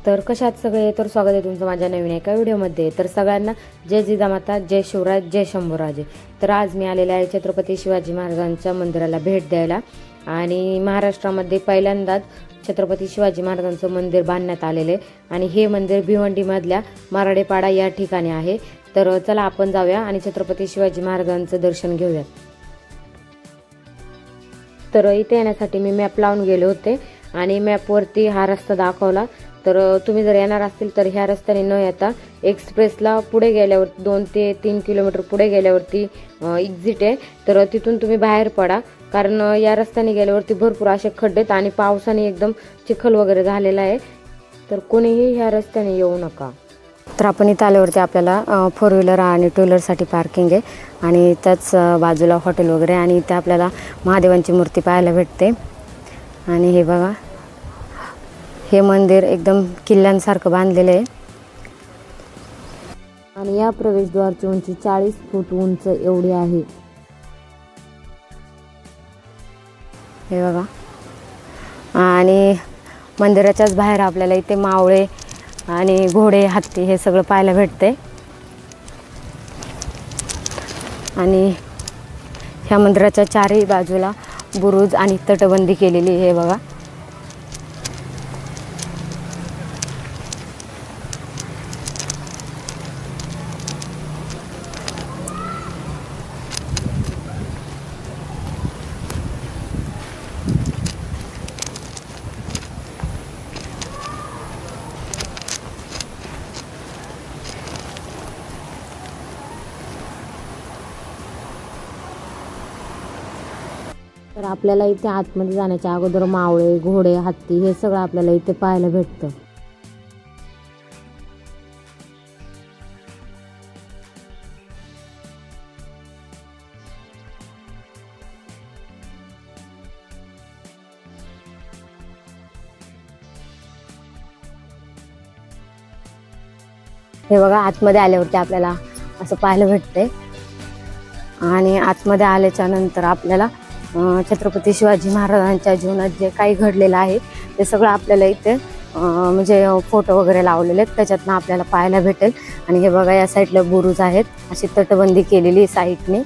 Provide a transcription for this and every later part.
तर कशात सगळे, तर स्वागत आहे तुमचं माझ्या नवीन एका व्हिडिओमध्ये। तर सगळ्यांना जय जिजामाता, जय शिवराय, जय शंभूराजे। तर आज मी आलेले आहे छत्रपती शिवाजी महाराजांच्या मंदिराला भेट द्यायला। आणि महाराष्ट्रामध्ये पहिल्यांदाच छत्रपती शिवाजी महाराजांचं मंदिर बांधण्यात आलेले आणि हे मंदिर भिवंडीमधल्या माराडेपाडा या ठिकाणी आहे। तर चला आपण जाऊया आणि छत्रपती शिवाजी महाराजांचं दर्शन घेऊया। तर इथे येण्यासाठी मी मॅप लावून गेले होते आणि मॅपवरती हा रस्ता दाखवला। तर तुम्ही जर येणार असतील तर ह्या रस्त्याने न येता एक्सप्रेसला पुढे गेल्यावर 2 ते 3 किलोमीटर पुढे गेल्यावरती एक्झिट आहे। तर तिथून तुम्ही बाहेर पडा, कारण या रस्त्याने गेल्यावरती भरपूर असे खड्डेत आणि पावसाने एकदम चिखल वगैरे झालेला आहे। तर कोणीही ह्या रस्त्याने येऊ नका। तर आपण इथे आल्यावरती आपल्याला 4 व्हीलर आणि 2 व्हीलरसाठी पार्किंग आहे आणि त्याच बाजूला हॉटेल वगैरे, आणि इथे आपल्याला महादेवांची मूर्ती पाहायला भेटते। आणि हे बघा, हे मंदिर एकदम किल्ल्यांसारखं बांधलेलं आहे आणि या प्रवेशद्वारची उंची 40 फूट उंच एवढी आहे। हे बघा, आणि मंदिराच्याच बाहेर आपल्याला इथे मावळे आणि घोडे, हत्ती हे सगळं पाहायला भेटते। आणि ह्या मंदिराच्या चारही बाजूला बुरुज आणि तटबंदी केलेली आहे। बघा, तर आपल्याला इथे आतमध्ये जाण्याच्या अगोदर मावळे, घोडे, हत्ती हे सगळं आपल्याला इथे पाहायला भेटतं। हे बघा, आतमध्ये आल्यावरती आपल्याला असं पाहायला भेटते। आणि आतमध्ये आल्याच्या नंतर आपल्याला छत्रपती शिवाजी महाराजांच्या जीवनात जे काही घडलेलं आहे ते सगळं आपल्याला इथे म्हणजे फोटो वगैरे लावलेले आहेत, त्याच्यातनं आपल्याला पाहायला भेटेल। आणि हे बघा, या साईडला बुरुज आहेत, अशी तटबंदी केलेली साईडने।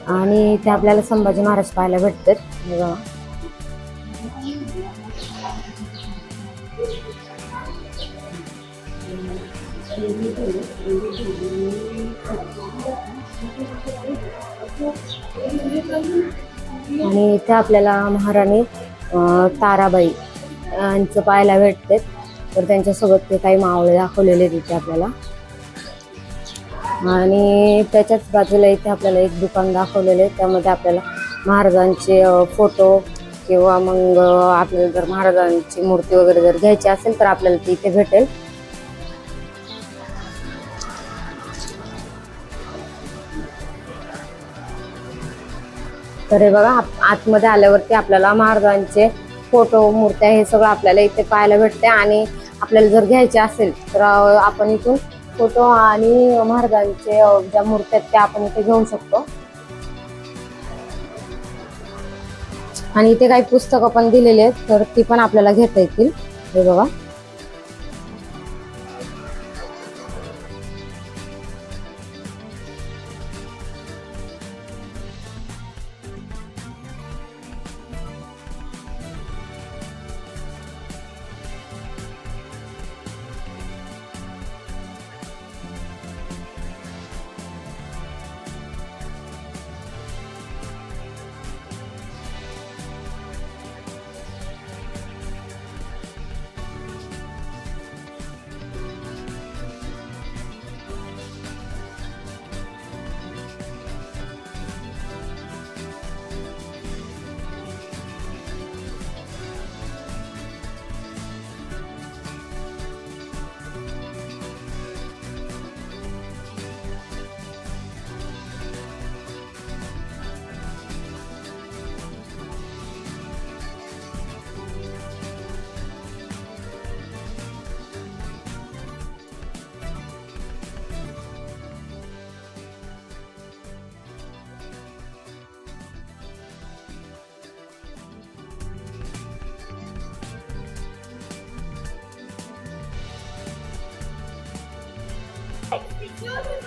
आणि ते आपल्याला संभाजी महाराज पाहायला भेटतात बघा. आणि इथे आपल्याला महाराणी ताराबाई यांचं पाहायला भेटते. तर त्यांच्यासोबत ते काही मावळे दाखवलेले तिथे आपल्याला. आणि त्याच्याच बाजूला इथे आपल्याला एक दुकान दाखवलेले, त्यामध्ये आपल्याला महाराजांचे फोटो किंवा मग आपल्याला जर महाराजांची मूर्ती वगैरे जर घ्यायची असेल तर आपल्याला ती इथे भेटेल. तर हे बघा, आतमध्ये आल्यावरती आपल्याला महाराजांचे फोटो मूर्त्या हे सगळं आपल्याला इथे पाहायला भेटते. आणि आपल्याला जर घ्यायचे असेल तर आपण इथून फोटो आणि महाराजांचे ज्या मूर्त्या आहेत त्या आपण इथे घेऊ शकतो. आणि इथे काही पुस्तकं पण दिलेली आहेत, तर ती पण आपल्याला घेता येतील. हे बघा,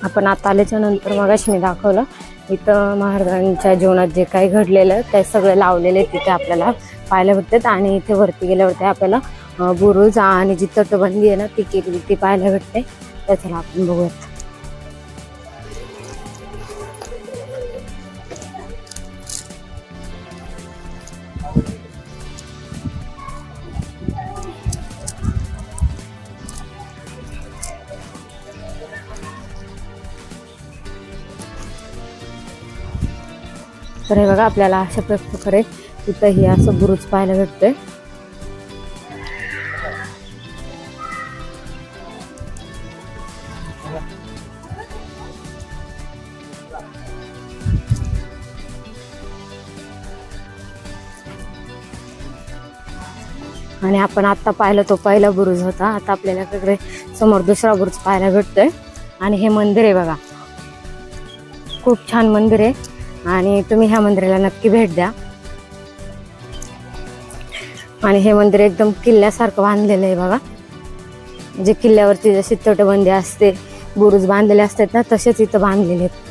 आपण आता आल्याच्या नंतर मगाशी मी दाखवलं इथं महाराजांच्या जीवनात जे काही घडलेलं ते सगळे लावलेले तिथे आपल्याला पाहायला भेटतात. आणि इथे वरती गेल्यावरती आपल्याला बुरुज आणि जी तटबंदी आहे ना ती केलेली ती पाहायला भेटते. त्याच्याला आपण बघूयात. तर हे बघा, आपल्याला अशा प्रकारे इथंही असं बुरुज पाहायला भेटतोय. आणि आपण आता पाहिलं तो पहिला बुरुज होता. आता आपल्याला समोर दुसरा बुरुज पाहायला भेटतोय. आणि हे मंदिर आहे बघा, खूप छान मंदिर आहे. आणि तुम्ही ह्या मंदिराला नक्की भेट द्या. आणि हे मंदिर एकदम किल्ल्यासारखं बांधलेलं आहे बघा. जे किल्ल्यावरती जशी तटबंदी असते, बुरुज बांधलेले असतात ना, तसेच इथं बांधलेले आहेत.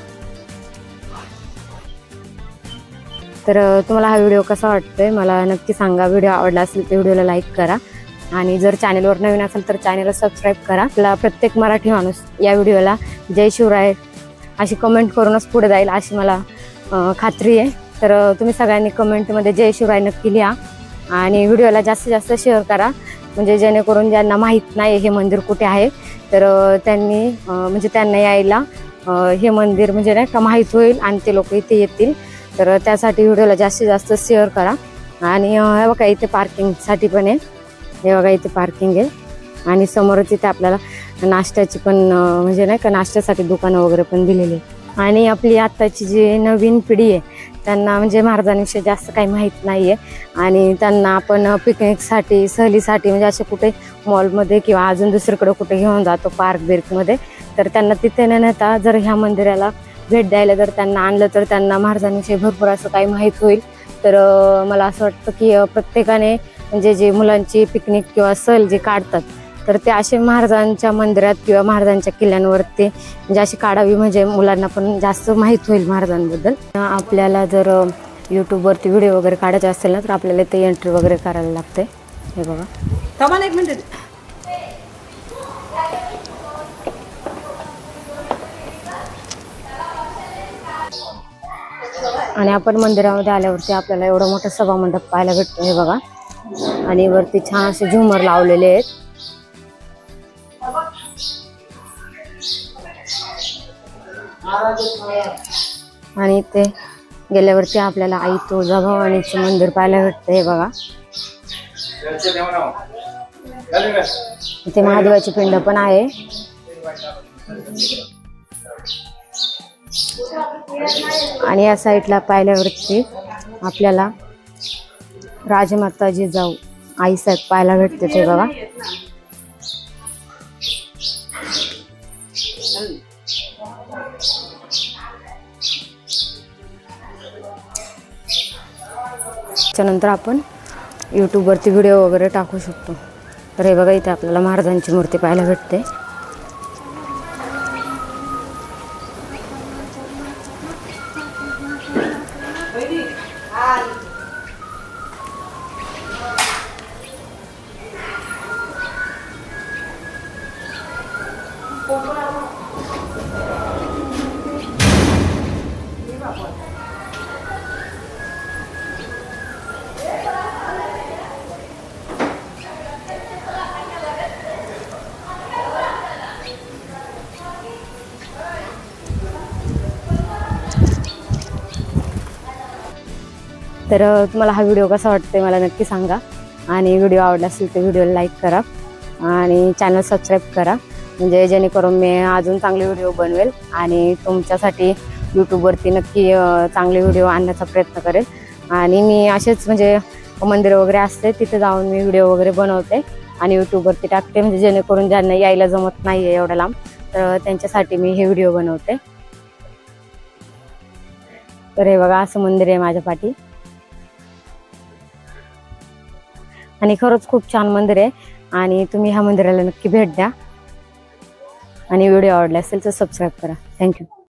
तर तुम्हाला हा व्हिडिओ कसा वाटतोय मला नक्की सांगा. व्हिडिओ आवडला असेल तर व्हिडिओला लाईक करा. आणि जर चॅनलवर नवीन असेल तर चॅनलला सबस्क्राईब करा. आपला प्रत्येक मराठी माणूस या व्हिडिओला जय शिवराय अशी कमेंट करूनच पुढे जाईल अशी मला खात्री आहे. तर तुम्ही सगळ्यांनी कमेंटमध्ये जय शिवराय नक्की लिहा. आणि व्हिडिओला जास्तीत जास्त शेअर करा, म्हणजे जेणेकरून ज्यांना माहीत नाही हे मंदिर कुठे आहे तर त्यांनी म्हणजे त्यांना यायला हे मंदिर म्हणजे नाही का माहीत होईल आणि ते लोक इथे येतील. तर त्यासाठी व्हिडिओला जास्तीत जास्त शेअर करा. आणि हे बघा, इथे पार्किंगसाठी पण आहे. हे बघा, इथे पार्किंग आहे. आणि समोरच इथे आपल्याला नाश्त्याची पण म्हणजे नाही का नाश्त्यासाठी दुकानं वगैरे पण दिलेली आहे. आणि आपली आत्ताची जी नवीन पिढी आहे त्यांना म्हणजे महाराजांविषयी जास्त काही माहीत नाही आहे. आणि त्यांना आपण पिकनिकसाठी सहलीसाठी म्हणजे असे कुठे मॉलमध्ये किंवा अजून दुसरीकडे कुठे घेऊन जातो पार्क बिर्कमध्ये, तर त्यांना तिथे न नेता जर ह्या मंदिराला भेट द्यायला जर त्यांना आणलं तर त्यांना महाराजांविषयी भरपूर असं काही माहीत होईल. तर मला असं वाटतं की प्रत्येकाने म्हणजे जे मुलांची पिकनिक किंवा सहल जे काढतात तर ते असे महाराजांच्या मंदिरात किंवा महाराजांच्या किल्ल्यांवरती म्हणजे अशी काढावी, म्हणजे मुलांना पण जास्त माहीत होईल महाराजांबद्दल. आपल्याला जर यूट्यूबवरती व्हिडिओ वगैरे काढायचे असेल ना, तर आपल्याला ते एंट्री वगैरे करायला लागते. हे बघा. थांबा एक मिनिट. आणि आपण मंदिरामध्ये आल्यावरती आपल्याला एवढं मोठं सभामंडप पाहायला भेटतो. हे बघा. आणि वरती छान असे झुमर लावलेले आहेत. आणि ते गेल्यावरती आपल्याला आई तुळजाभवानीचं मंदिर पाहायला भेटतं. हे बघा. इथे महादेवाची पिंड पण आहे. आणि या साईडला पाहिल्यावरती आपल्याला राजमाता जिजाऊ आईसाहेब पाहायला भेटते. ते बघा. त्यानंतर आपण यूट्यूबवरती व्हिडिओ वगैरे टाकू शकतो. तर हे बघा, इथे आपल्याला महाराजांची मूर्ती पाहायला भेटते. तर तुम्हाला हा व्हिडिओ कसा वाटतोय मला नक्की सांगा. आणि व्हिडिओ आवडला असेल तर व्हिडिओला लाईक करा आणि चॅनल सबस्क्राईब करा, म्हणजे जेणेकरून मी अजून चांगले व्हिडिओ बनवेल आणि तुमच्यासाठी यूट्यूबवरती नक्की चांगले व्हिडिओ आणण्याचा प्रयत्न करेल. आणि मी असेच म्हणजे मंदिरं वगैरे असते तिथे जाऊन मी व्हिडिओ वगैरे बनवते आणि यूट्यूबवरती टाकते, म्हणजे जेणेकरून ज्यांना यायला जमत नाही आहे एवढ्या लांब, तर त्यांच्यासाठी मी हे व्हिडिओ बनवते. तर हे बघा, असं मंदिर आहे माझ्या पाठी. आणि खरंच खूप छान मंदिर आहे आणि तुम्ही ह्या मंदिराला नक्की भेट द्या. आणि व्हिडिओ आवडला असेल तर सबस्क्राईब करा. थँक्यू.